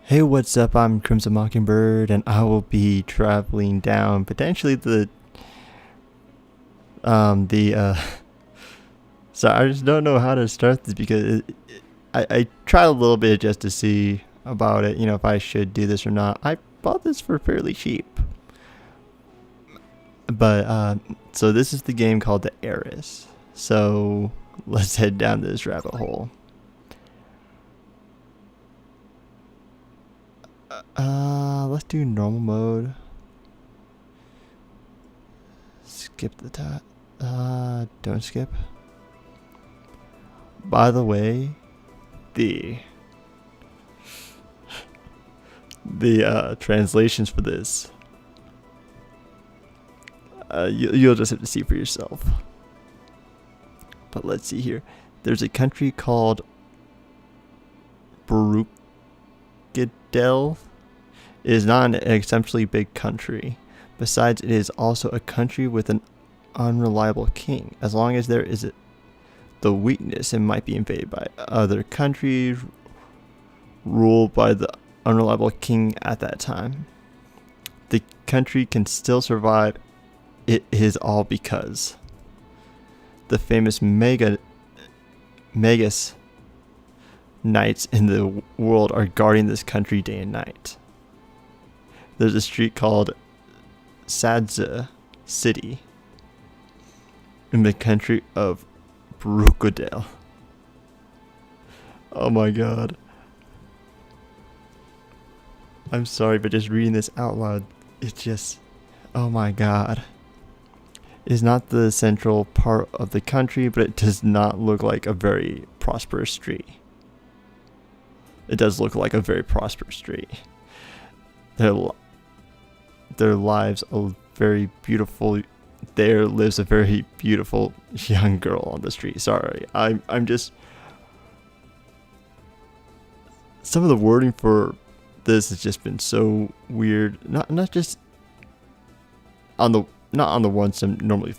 Hey, what's up? I'm Crimson Mockingbird, and I will be traveling down potentially the. So I just don't know how to start this because I tried a little bit just to see about it. If I should do this or not. I bought this for fairly cheap, but so this is the game called the Heiress. So let's head down this rabbit hole. Let's do normal mode. Skip the top. Don't skip. By the way, the translations for this, you'll just have to see for yourself. But let's see here. There's a country called Brukadel. It is not an exceptionally big country. Besides, it is also a country with an unreliable king. As long as there is the weakness, it might be invaded by other countries ruled by the unreliable king at that time. The country can still survive. It is all because the famous Magus knights in the world are guarding this country day and night. There's a street called Sadza City in the country of Brukadel. Oh my god. I'm sorry, but just reading this out loud, it's just, oh my god. It is not the central part of the country, but it does not look like a very prosperous street. It does look like a very prosperous street. Their lives are very beautiful. There lives a very beautiful young girl on the street. Sorry, I'm just, some of the wording for this has just been so weird. Not just on the ones I'm normally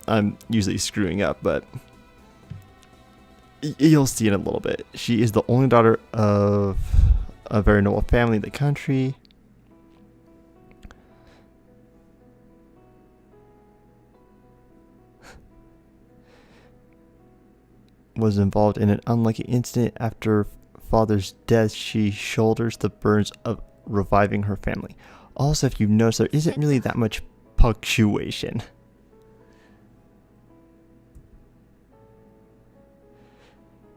I'm usually screwing up, but you'll see in a little bit. She is the only daughter of a very noble family in the country. Was involved in an unlucky incident. After father's death, she shoulders the burdens of reviving her family. Also, if you notice, there isn't really that much punctuation.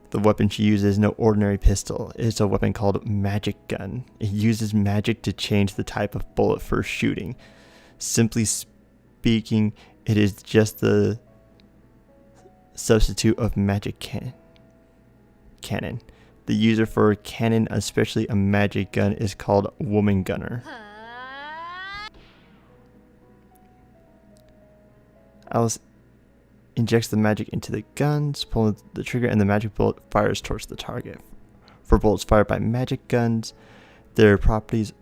The weapon she uses is no ordinary pistol. It's a weapon called magic gun. It uses magic to change the type of bullet for shooting. Simply speaking, it is just the substitute of magic cannon. The user for a cannon, especially a magic gun, is called woman gunner. Alice injects the magic into the guns, pulling the trigger, and the magic bullet fires towards the target. For bullets fired by magic guns, their properties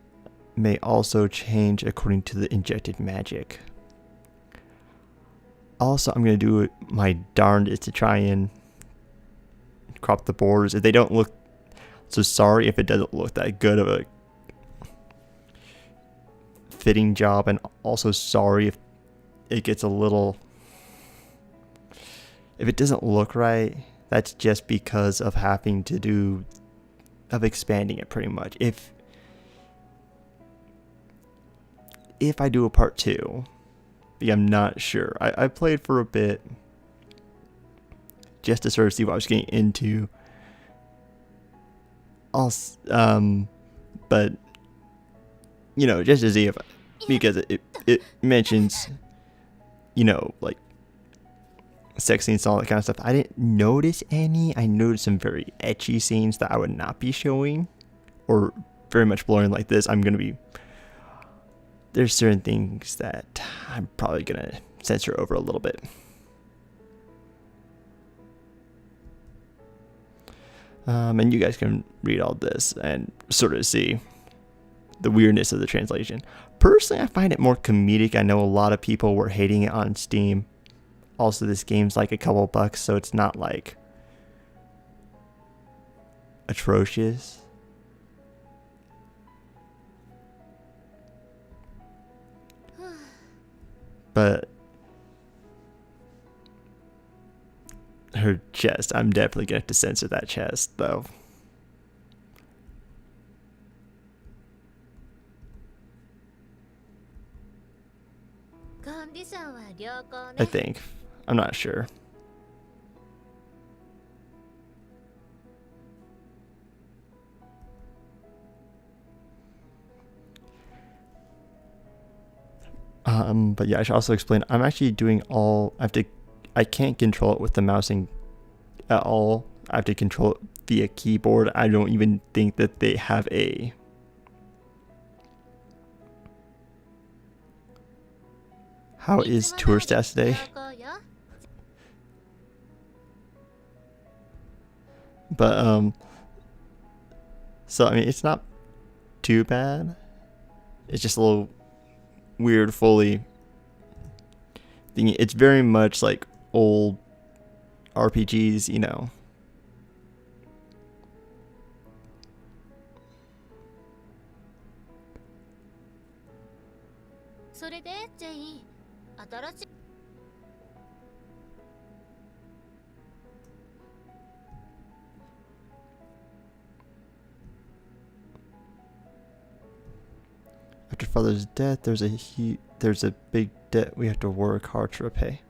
may also change according to the injected magic. Also, I'm going to do my darndest to try and crop the borders. If they don't look, so sorry if it doesn't look that good of a fitting job, and also sorry if it gets a little, if it doesn't look right. That's just because of having to do, of expanding it pretty much. If I do a part 2, I'm not sure. I played for a bit just to sort of see what I was getting into. But just to see if, because it mentions, like sex scenes and all that kind of stuff. I didn't notice any. I noticed some very ecchi scenes that I would not be showing, or very much blurring like this. There's certain things that I'm probably going to censor over a little bit. And you guys can read all this and sort of see the weirdness of the translation. Personally, I find it more comedic. I know a lot of people were hating it on Steam. Also, this game's like a couple bucks, so it's not like atrocious. But her chest, I'm definitely going to have to censor that chest, though. I think. I'm not sure. But yeah, I should also explain. I'm actually doing all. I can't control it with the mousing at all. I have to control it via keyboard. I don't even think that they have a. How is tour stats today? But so I mean, it's not too bad. It's just a little weird fully thingy. It's very much like old RPGs, you know. After father's death, there's a big debt we have to work hard to repay.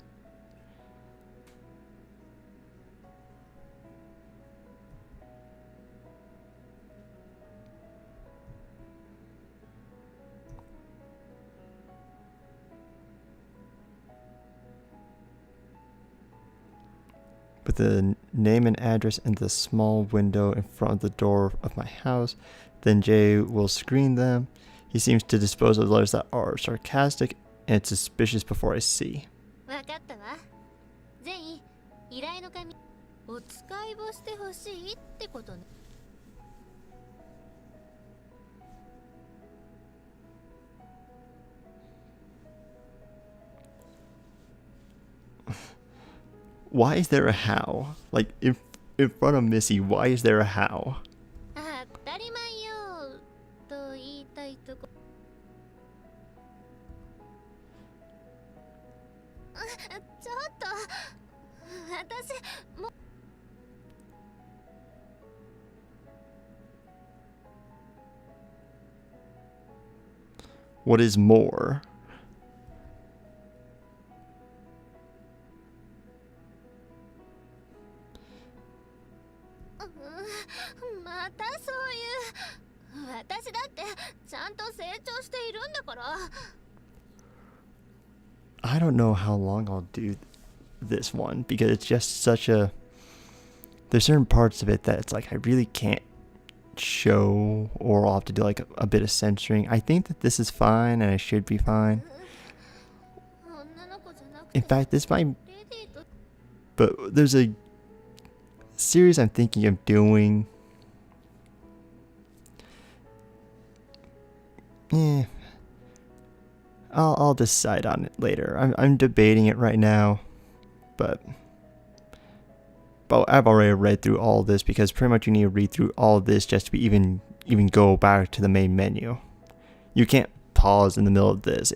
With the name and address in the small window in front of the door of my house, then Jay will screen them. He seems to dispose of letters that are sarcastic and suspicious before I see. Why is there a how? Like, in front of Missy, why is there a how? What is more? I don't know how long I'll do this one because it's just such a. There's certain parts of it that it's like I really can't show, or I'll have to do like a bit of censoring. I think that this is fine and I should be fine. In fact, this might. But there's a series I'm thinking of doing. I'll decide on it later. I'm debating it right now, but I've already read through all this because pretty much you need to read through all this just to even go back to the main menu. You can't pause in the middle of this.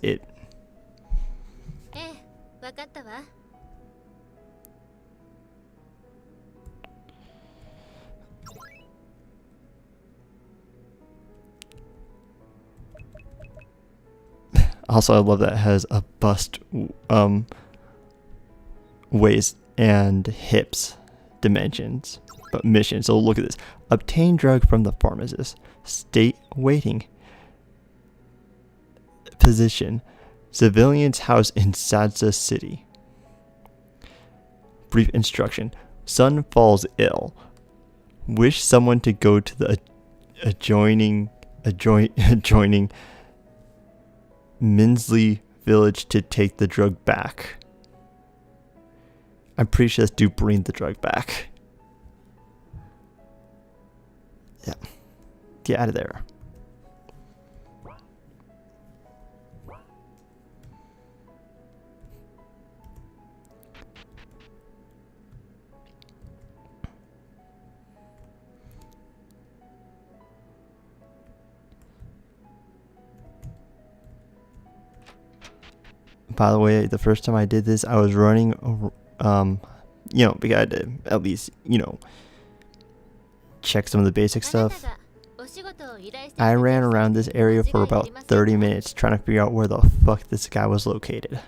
Also, I love that it has a bust waist and hips dimensions. But mission. So look at this. Obtain drug from the pharmacist. State waiting. Position. Civilians house in Sadza City. Brief instruction. Son falls ill. Wish someone to go to the adjoining Minsley village to take the drug back. I'm pretty sure that's to bring the drug back. Yeah. Get out of there. By the way, the first time I did this, I was running, because I had to at least, check some of the basic stuff. I ran around this area for about 30 minutes trying to figure out where the fuck this guy was located.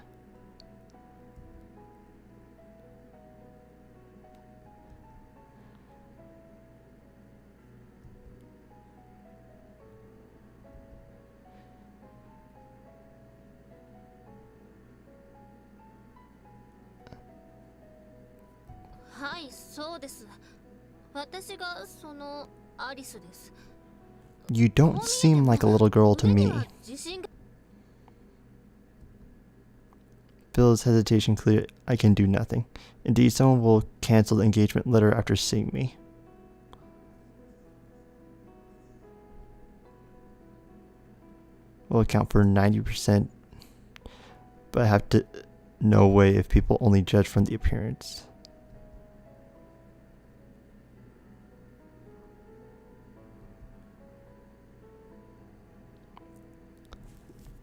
You don't seem like a little girl to me. Bill's hesitation clear. I can do nothing. Indeed, someone will cancel the engagement letter after seeing me. Will account for 90%, but I have to no way if people only judge from the appearance.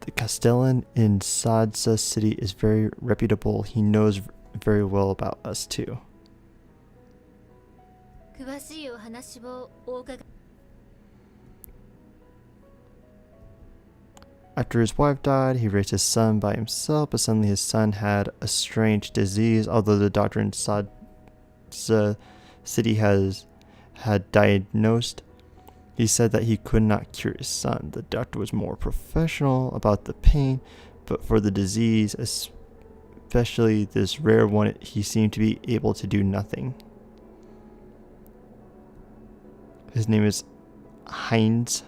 The Castellan in Sadsa city is very reputable. He knows very well about us too. After his wife died, he raised his son by himself, but suddenly his son had a strange disease. Although the doctor in Sadsa city had diagnosed, he said that he could not cure his son. The doctor was more professional about the pain, but for the disease, especially this rare one, he seemed to be able to do nothing. His name is Heinz,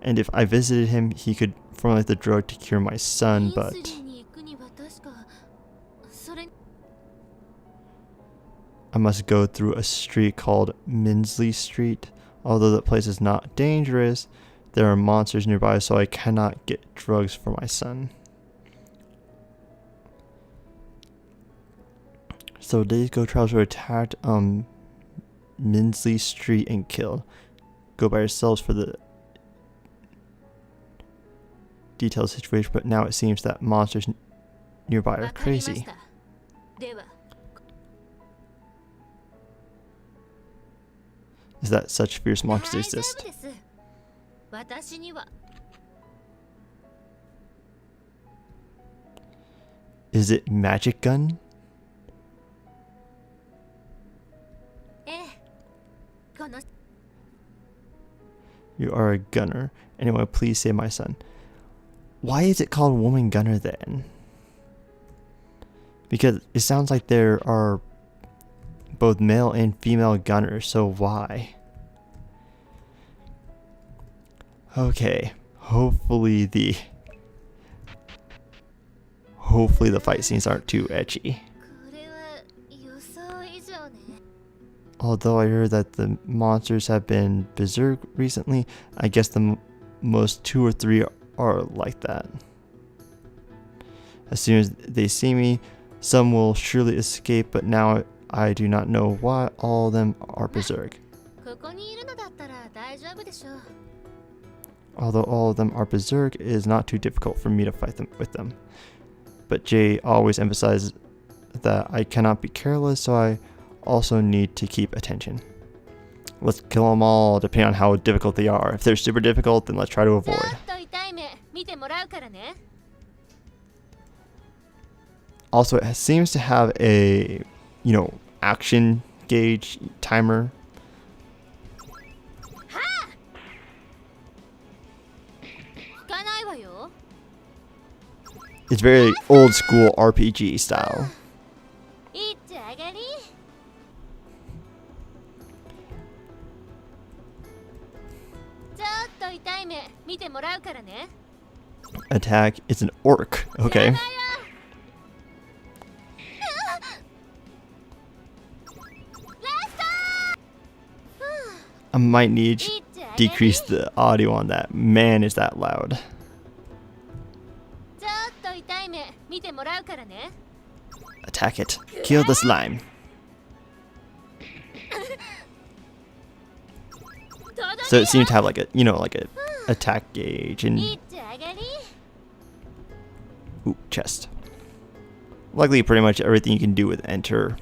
and if I visited him, he could formulate the drug to cure my son, but I must go through a street called Minsley Street. Although the place is not dangerous, there are monsters nearby, so I cannot get drugs for my son. So days ago, travelers were attacked on Minsley Street and killed. Go by yourselves for the detailed situation, but now it seems that monsters nearby are crazy. Is that such fierce monsters exist? Is it magic gun? You are a gunner. Anyway, please save my son. Why is it called woman gunner then? Because it sounds like there are both male and female gunners, so why? Okay, hopefully the fight scenes aren't too ecchi. Although I heard that the monsters have been berserk recently, I guess the most 2 or 3 are like that. As soon as they see me, some will surely escape, but now I do not know why all of them are berserk. Although all of them are berserk, it is not too difficult for me to fight with them. But Jay always emphasizes that I cannot be careless, so I also need to keep attention. Let's kill them all, depending on how difficult they are. If they're super difficult, then let's try to avoid. Also, it seems to have a, action gauge timer. It's very old school RPG style. Attack is an orc. Okay. I might need to decrease the audio on that. Man, is that loud. Attack it. Kill the slime. So it seemed to have like a, like a attack gauge, and Ooh, chest. Luckily, pretty much everything you can do with enter.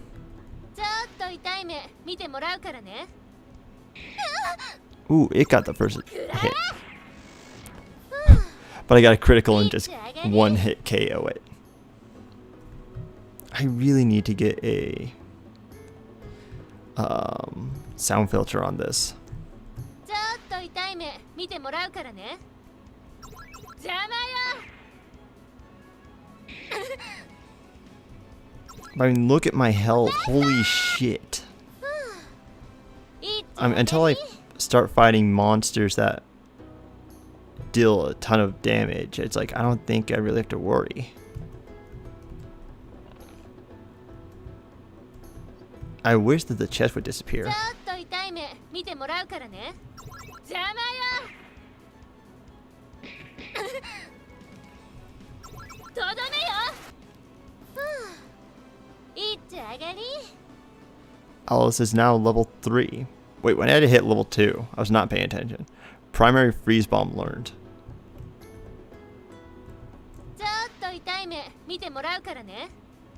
Ooh, it got the first hit. But I got a critical and just one hit KO it. I really need to get a sound filter on this. I mean, look at my health. Holy shit. Until I start fighting monsters that deal a ton of damage, it's like I don't think I really have to worry. I wish that the chest would disappear. Alice is now level 3. Wait, when I had to hit level 2, I was not paying attention. Primary freeze bomb learned.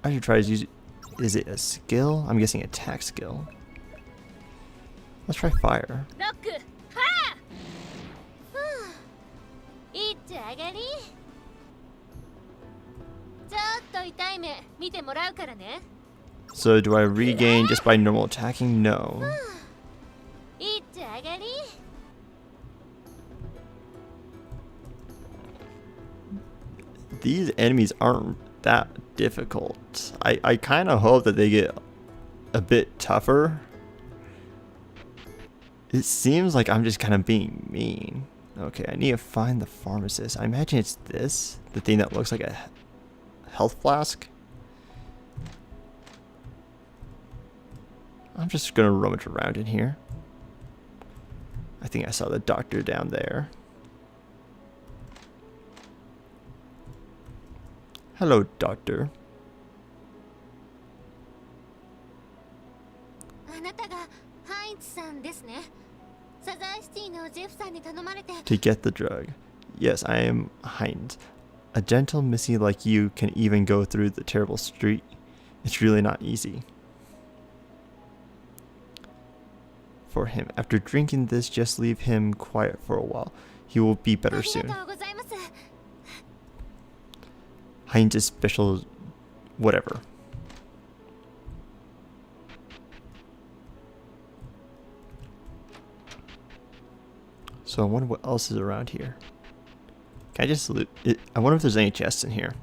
I should try to use it. Is it a skill? I'm guessing attack skill. Let's try fire. So do I regain just by normal attacking? No. These enemies aren't that difficult. I kind of hope that they get a bit tougher. It seems like I'm just kind of being mean. Okay, I need to find the pharmacist. I imagine it's this, the thing that looks like a health flask. I'm just gonna rummage around in here. I think I saw the doctor down there. Hello, doctor. To get the drug. Yes, I am Heinz. A gentle missy like you can even go through the terrible street. It's really not easy. For him. After drinking this, just leave him quiet for a while. He will be better soon. Heinz's special whatever. So I wonder what else is around here. Can I just loot it? I wonder if there's any chests in here.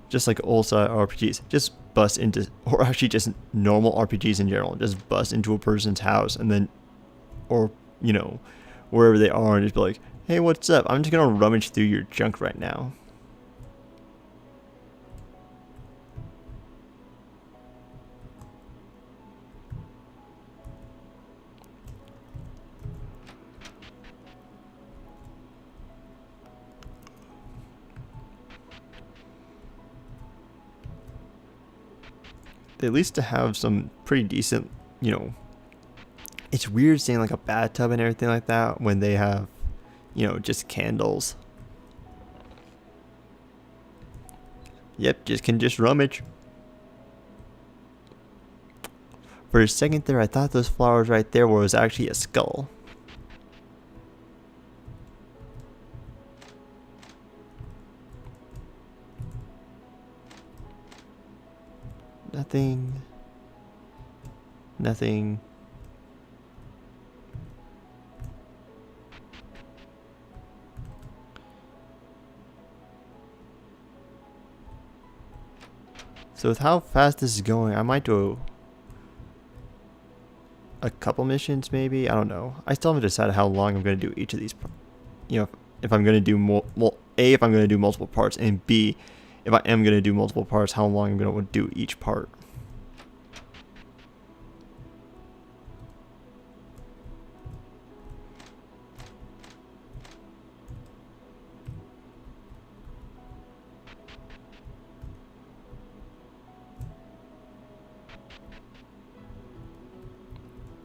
Just like old style RPGs, just bust into, or actually just normal RPGs in general, just bust into a person's house and then, or, you know, wherever they are and just be like, hey, what's up? I'm just gonna rummage through your junk right now. They at least to have some pretty decent, you know, it's weird seeing like a bathtub and everything like that when they have, you know, just candles. Yep, just rummage. For a second there, I thought those flowers right there was actually a skull. Nothing. Nothing. So with how fast this is going, I might do a couple missions maybe. I don't know. I still haven't decided how long I'm going to do each of these. You know, if I'm going to do A, if I'm going to do multiple parts, and B, if I am going to do multiple parts, how long I'm going to do each part.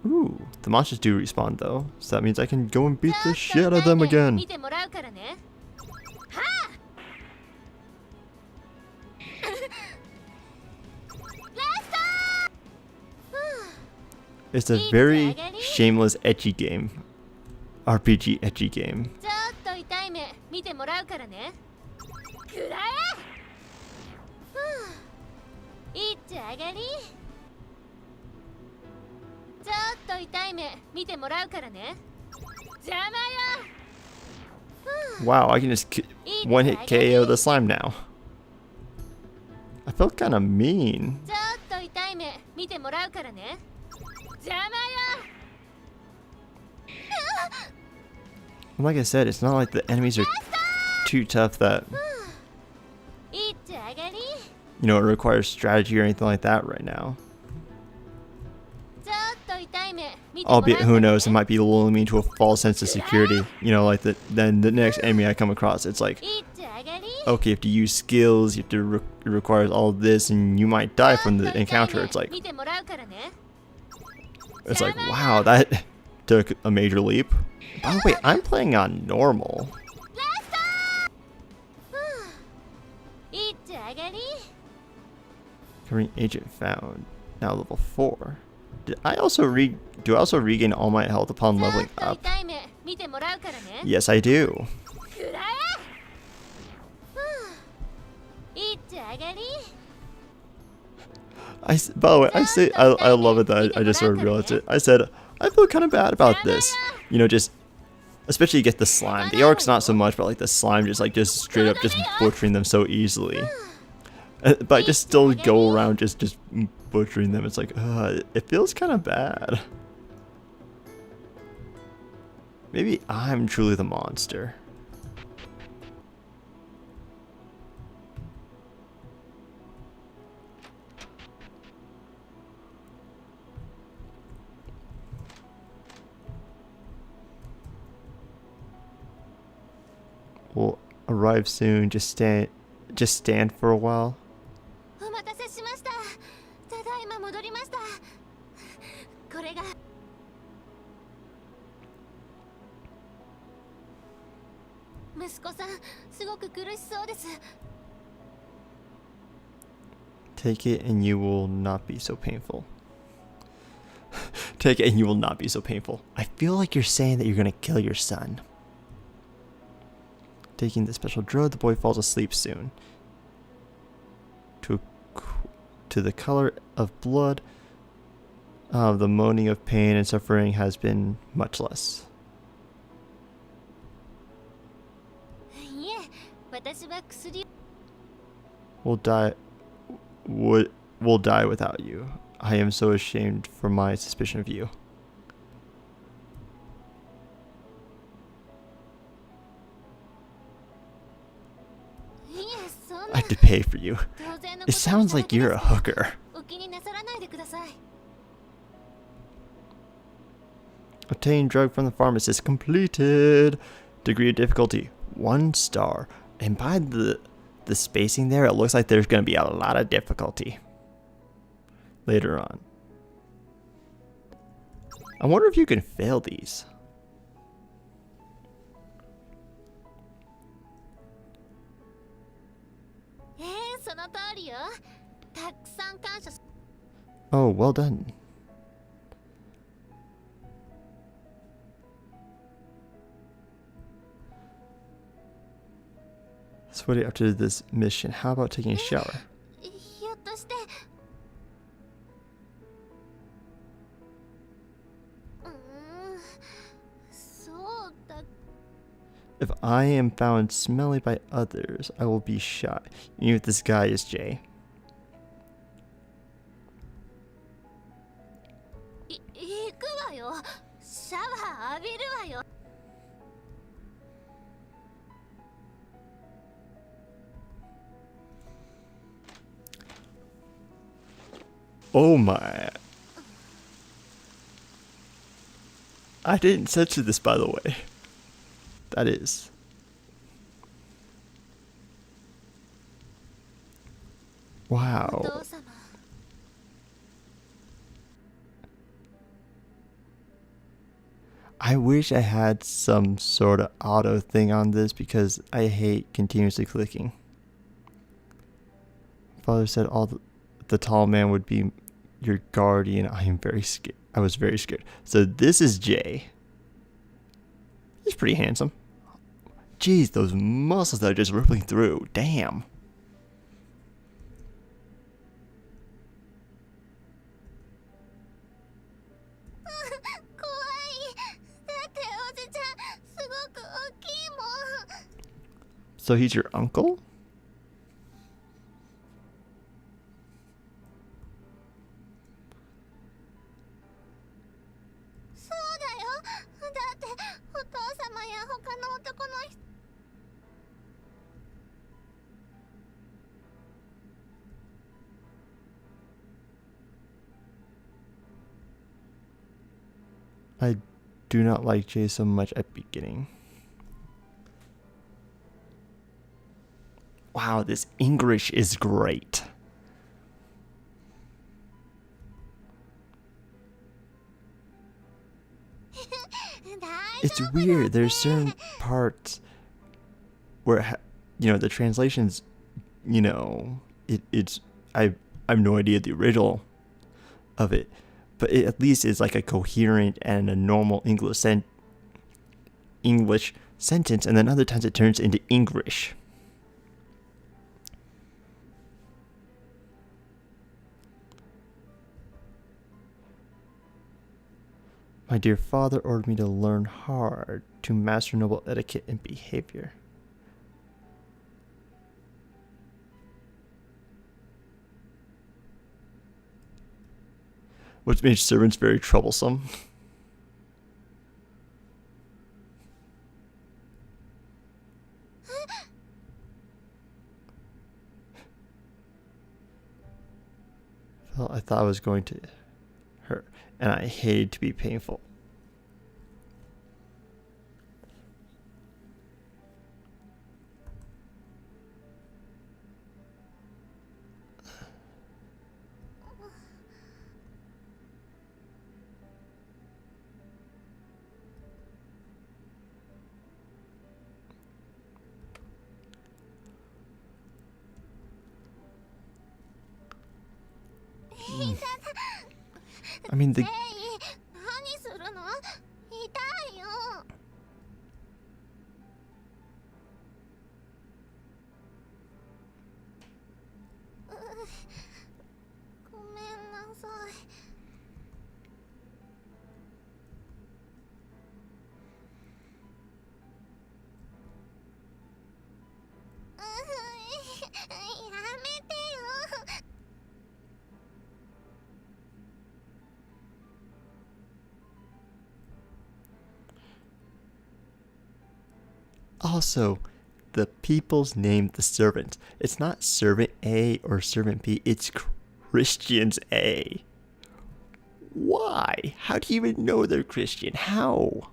Ooh, the monsters do respawn though, so that means I can go and beat the shit out of them again. It's a very shameless ecchi game. RPG ecchi game. Wow, I can just one-hit KO the slime now. I felt kind of mean. Like I said, it's not like the enemies are too tough that, you know, it requires strategy or anything like that right now. Albeit, who knows, it might be lulling me into a false sense of security. You know, like then the next enemy I come across, it's like, okay, you have to use skills, you have to it requires all of this, and you might die from the encounter. It's like, wow, that took a major leap. By the way, I'm playing on normal. Covering agent found. Now level 4. Do I also regain all my health upon leveling up? Yes, I do. By the way, I love it that I just sort of realized it. I said, I feel kind of bad about this. You know, just, especially you get the slime. The orcs not so much, but like the slime just straight up just butchering them so easily. But I just still go around just butchering them. It's like, it feels kind of bad. Maybe I'm truly the monster. We'll arrive soon. Just stand for a while. Take it and you will not be so painful. Take it and you will not be so painful. I feel like you're saying that you're gonna kill your son. Taking the special drug, the boy falls asleep soon. To the color of blood, the moaning of pain and suffering has been much less. We'll die without you. I am so ashamed for my suspicion of you. I have to pay for you. It sounds like you're a hooker. Obtain drug from the pharmacist completed. Degree of difficulty 1 star. And by the spacing there, it looks like there's going to be a lot of difficulty later on. I wonder if you can fail these. Oh, well done. Sweaty after this mission. How about taking a shower? If I am found smelly by others, I will be shot. Even if this guy is Jay. Oh my. I didn't censor this, by the way. That is. Wow. I wish I had some sort of auto thing on this because I hate continuously clicking. Father said the tall man would be your guardian. I am very scared. I was very scared. So this is Jay. He's pretty handsome. Jeez, those muscles that are just rippling through. Damn. So he's your uncle? I do not like Jay so much at beginning. Wow, this English is great. It's weird. There's certain parts where, the translations, it's I have no idea the original of it, but it at least is like a coherent and a normal English sentence, and then other times it turns into English. My dear father ordered me to learn hard to master noble etiquette and behavior. Which made servants very troublesome. Well, I thought I was going to hurt, and I hated to be painful. I mean, the also, the people's name the servants. It's not servant A or servant B, it's Christians A. Why? How do you even know they're Christian? How?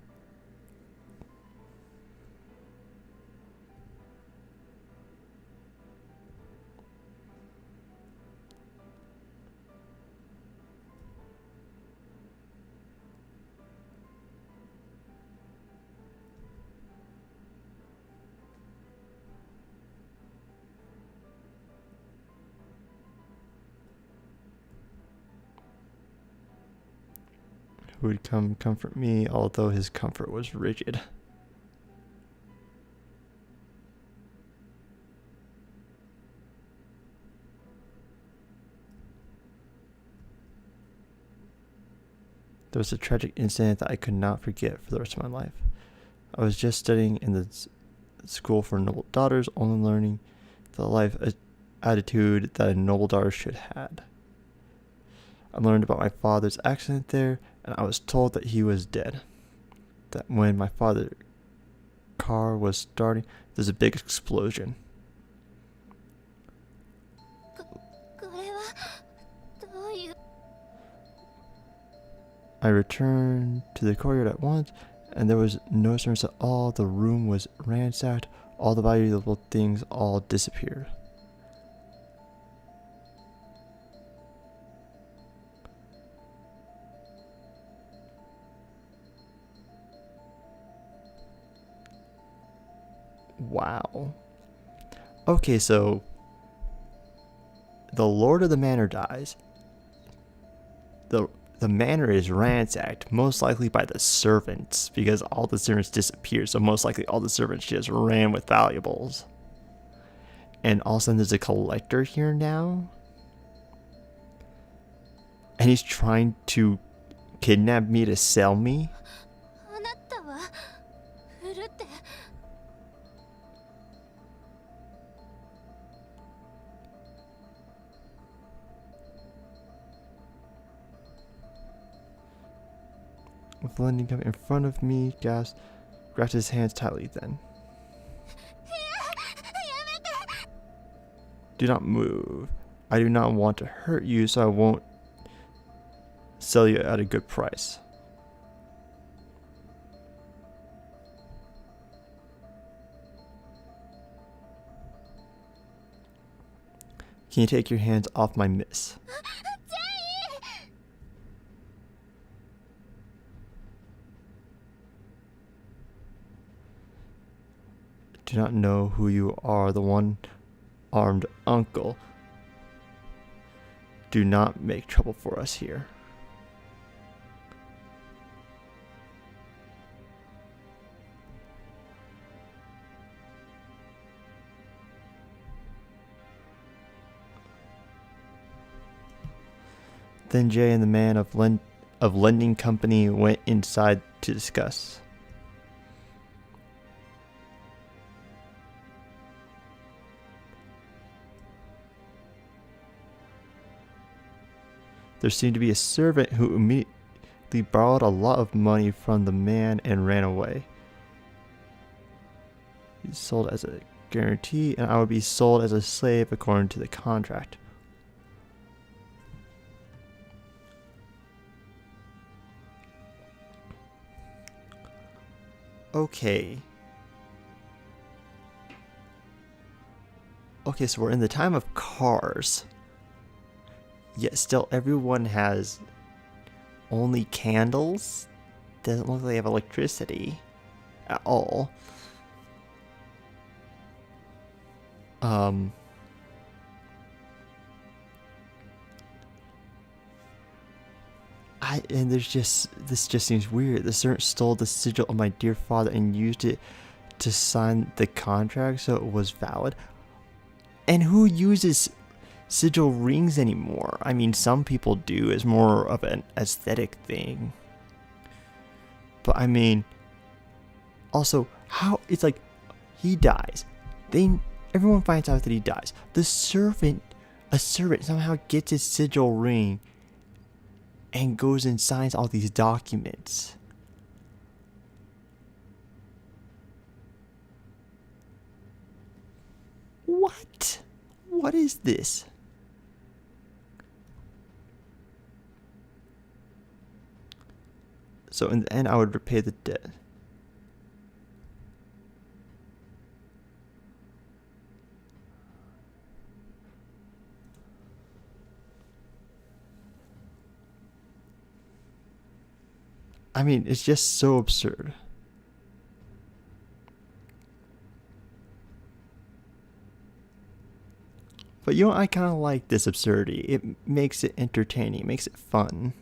Who would come comfort me, although his comfort was rigid. There was a tragic incident that I could not forget for the rest of my life. I was just studying in the school for noble daughters, only learning the life attitude that a noble daughter should have. I learned about my father's accident there, and I was told that he was dead. That when my father's car was starting, there's a big explosion. I returned to the courtyard at once, and there was no servants at all. The room was ransacked. All the valuable things all disappeared. Wow. Okay, so the lord of the manor dies. The manor is ransacked, most likely by the servants, because all the servants disappeared, so most likely all the servants just ran with valuables. And all of a sudden there's a collector here now. And he's trying to kidnap me to sell me. With London coming in front of me, grasped his hands tightly then. Do not move. I do not want to hurt you, so I won't sell you at a good price. Can you take your hands off my miss? Do not know who you are, the one-armed uncle. Do not make trouble for us here. Then Jay and the man of lending company went inside to discuss. There seemed to be a servant who immediately borrowed a lot of money from the man and ran away. He sold as a guarantee, and I would be sold as a slave according to the contract. Okay. Okay, so we're in the time of cars. Yet still everyone has only candles. Doesn't look like they have electricity at all. And this just seems weird. The servant stole the sigil of my dear father and used it to sign the contract so it was valid. And who uses sigil rings anymore? I mean, some people do. It's more of an aesthetic thing. But I mean, also, how it's like he dies. Everyone finds out that he dies. A servant somehow gets his sigil ring and goes and signs all these documents. What? What is this? So in the end, I would repay the debt. I mean, it's just so absurd. But you know, I kind of like this absurdity. It makes it entertaining, makes it fun.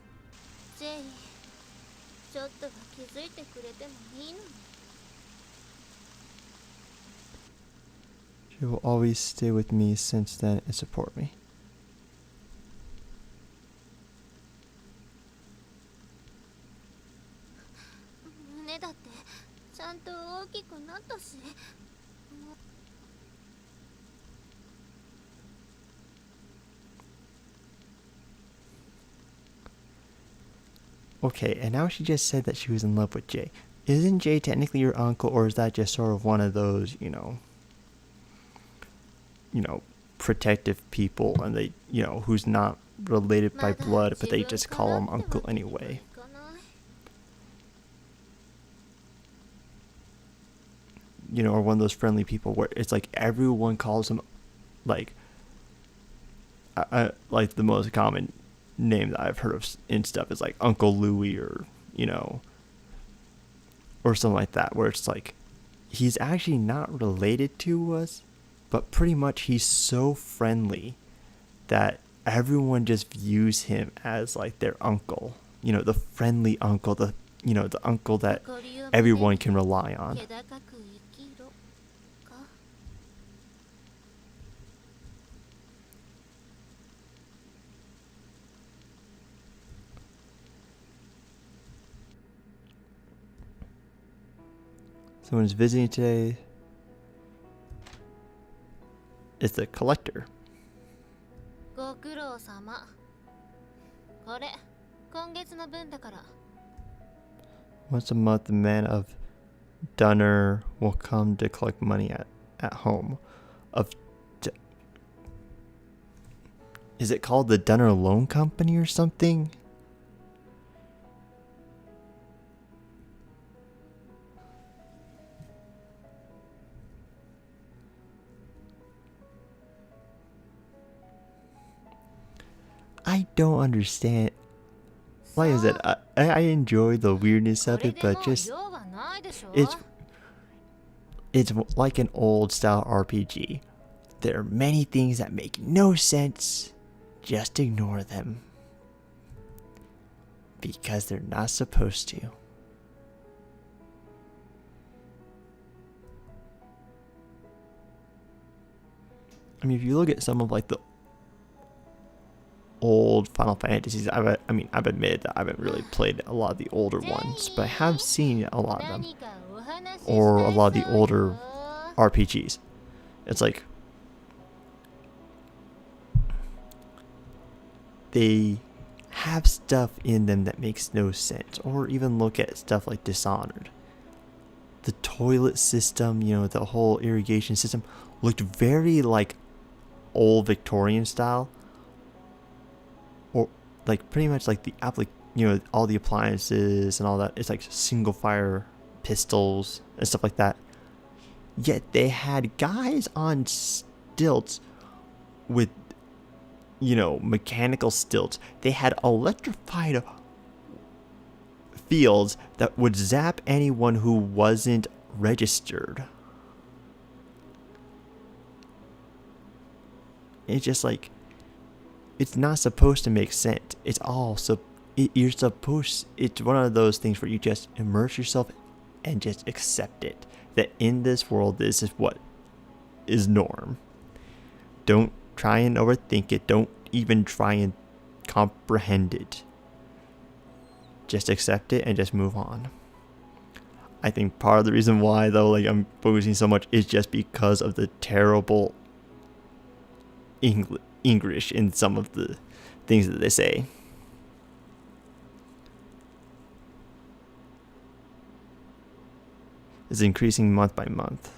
She will always stay with me since then and support me. Okay, and now she just said that she was in love with Jay. Isn't Jay technically your uncle, or is that just sort of one of those, protective people, and they, who's not related by blood, but they just call him uncle anyway? Or one of those friendly people where it's like everyone calls him, like the most common name that I've heard of in stuff is like Uncle Louie, or or something like that, where it's like he's actually not related to us, but pretty much he's so friendly that everyone just views him as like their uncle. You know, the friendly uncle, the uncle that everyone can rely on. Someone's visiting today. It's the collector. Once a month, the man of Dunner will come to collect money at home. Is it called the Dunner Loan Company or something? I don't understand. Like I said, I enjoy the weirdness of it, but just it's like an old style RPG. There are many things that make no sense. Just ignore them. Because they're not supposed to. I mean, if you look at some of like the old Final Fantasies, I've admitted that I haven't really played a lot of the older ones, but I have seen a lot of them. Or a lot of the older RPGs. It's like they have stuff in them that makes no sense. Or even look at stuff like Dishonored. The toilet system, the whole irrigation system looked very like old Victorian style. Or like pretty much like the all the appliances and all that. It's like single fire pistols and stuff like that. Yet they had guys on stilts with mechanical stilts. They had electrified fields that would zap anyone who wasn't registered. It's just like, it's not supposed to make sense. It's all it's one of those things where you just immerse yourself and just accept it. That in this world, this is what is norm. Don't try and overthink it. Don't even try and comprehend it. Just accept it and just move on. I think part of the reason why, though, like I'm focusing so much is just because of the terrible English in some of the things that they say. It's increasing month by month.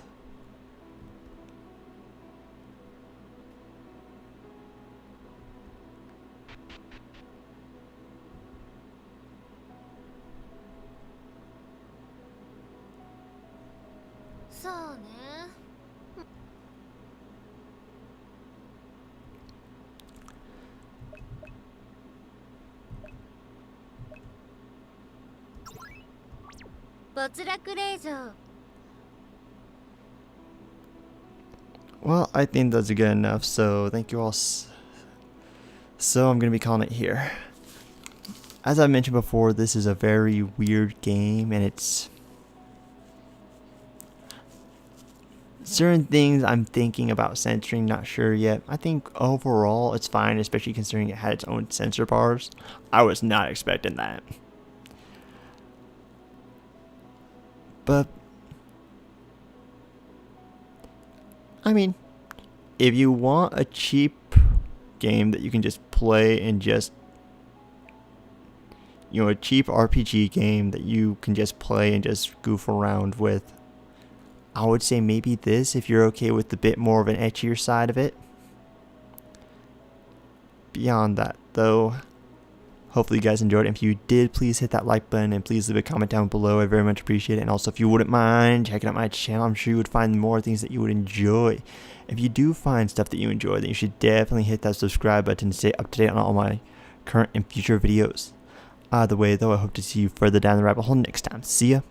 Well, I think that's good enough, so thank you all. So I'm going to be calling it here. As I mentioned before, this is a very weird game, and it's certain things I'm thinking about censoring, not sure yet. I think overall it's fine, especially considering it had its own censor bars. I was not expecting that. But I mean, if you want a cheap game that you can just play and just, a cheap RPG game that you can just play and just goof around with, I would say maybe this, if you're okay with the bit more of an etchier side of it. Beyond that, though, hopefully you guys enjoyed it. If you did, please hit that like button and please leave a comment down below. I very much appreciate it. And also, if you wouldn't mind checking out my channel, I'm sure you would find more things that you would enjoy. If you do find stuff that you enjoy, then you should definitely hit that subscribe button to stay up to date on all my current and future videos. Either way, though, I hope to see you further down the rabbit hole next time. See ya.